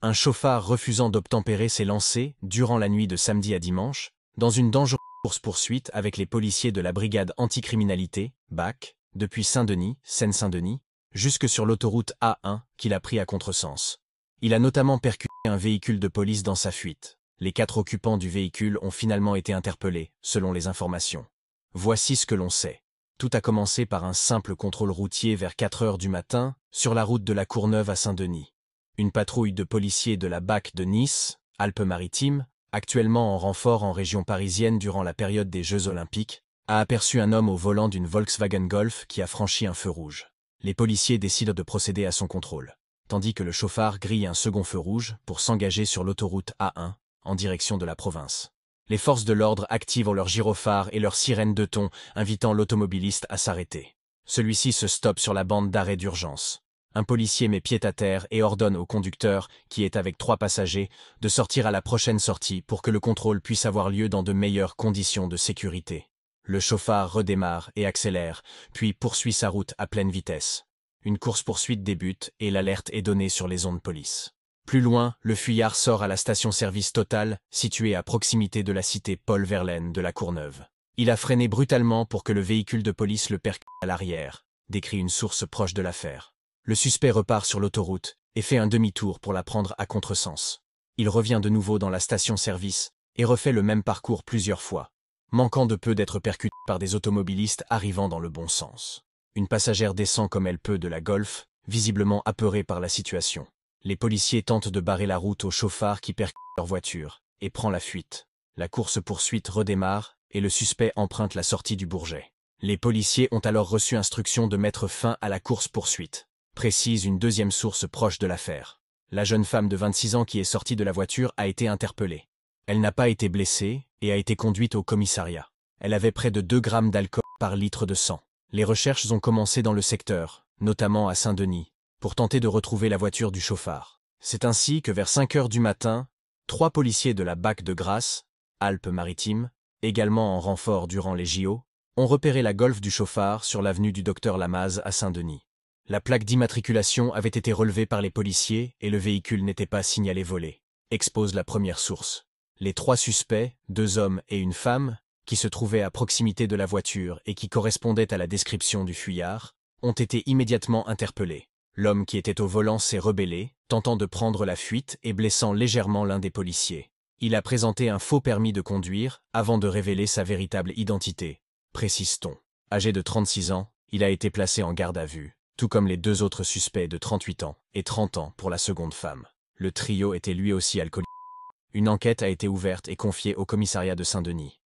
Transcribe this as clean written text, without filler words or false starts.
Un chauffard refusant d'obtempérer s'est lancé, durant la nuit de samedi à dimanche, dans une dangereuse course-poursuite avec les policiers de la brigade anticriminalité, BAC, depuis Saint-Denis, Seine-Saint-Denis, jusque sur l'autoroute A1, qu'il a pris à contresens. Il a notamment percuté un véhicule de police dans sa fuite. Les 4 occupants du véhicule ont finalement été interpellés, selon les informations. Voici ce que l'on sait. Tout a commencé par un simple contrôle routier vers 4 heures du matin, sur la route de la Courneuve à Saint-Denis. Une patrouille de policiers de la BAC de Nice, Alpes-Maritimes, actuellement en renfort en région parisienne durant la période des Jeux Olympiques, a aperçu un homme au volant d'une Volkswagen Golf qui a franchi un feu rouge. Les policiers décident de procéder à son contrôle, tandis que le chauffard grille un second feu rouge pour s'engager sur l'autoroute A1, en direction de la province. Les forces de l'ordre activent leurs gyrophares et leurs sirènes de ton, invitant l'automobiliste à s'arrêter. Celui-ci se stoppe sur la bande d'arrêt d'urgence. Un policier met pied à terre et ordonne au conducteur, qui est avec 3 passagers, de sortir à la prochaine sortie pour que le contrôle puisse avoir lieu dans de meilleures conditions de sécurité. Le chauffard redémarre et accélère, puis poursuit sa route à pleine vitesse. Une course-poursuite débute et l'alerte est donnée sur les ondes police. Plus loin, le fuyard sort à la station-service Total, située à proximité de la cité Paul Verlaine de la Courneuve. Il a freiné brutalement pour que le véhicule de police le percute à l'arrière, décrit une source proche de l'affaire. Le suspect repart sur l'autoroute et fait un demi-tour pour la prendre à contresens. Il revient de nouveau dans la station-service et refait le même parcours plusieurs fois, manquant de peu d'être percuté par des automobilistes arrivant dans le bon sens. Une passagère descend comme elle peut de la Golf, visiblement apeurée par la situation. Les policiers tentent de barrer la route au chauffard qui percute leur voiture et prend la fuite. La course-poursuite redémarre et le suspect emprunte la sortie du Bourget. Les policiers ont alors reçu instruction de mettre fin à la course-poursuite, précise une deuxième source proche de l'affaire. La jeune femme de 26 ans qui est sortie de la voiture a été interpellée. Elle n'a pas été blessée et a été conduite au commissariat. Elle avait près de 2 grammes d'alcool par litre de sang. Les recherches ont commencé dans le secteur, notamment à Saint-Denis, pour tenter de retrouver la voiture du chauffard. C'est ainsi que vers 5 heures du matin, 3 policiers de la BAC de Grasse, Alpes-Maritimes, également en renfort durant les JO, ont repéré la Golf du chauffard sur l'avenue du Docteur Lamaze à Saint-Denis. La plaque d'immatriculation avait été relevée par les policiers et le véhicule n'était pas signalé volé, expose la première source. Les 3 suspects, 2 hommes et une femme, qui se trouvaient à proximité de la voiture et qui correspondaient à la description du fuyard, ont été immédiatement interpellés. L'homme qui était au volant s'est rebellé, tentant de prendre la fuite et blessant légèrement l'un des policiers. Il a présenté un faux permis de conduire avant de révéler sa véritable identité, précise-t-on. Âgé de 36 ans, il a été placé en garde à vue, tout comme les 2 autres suspects de 38 ans et 30 ans pour la seconde femme. Le trio était lui aussi alcoolique. Une enquête a été ouverte et confiée au commissariat de Saint-Denis.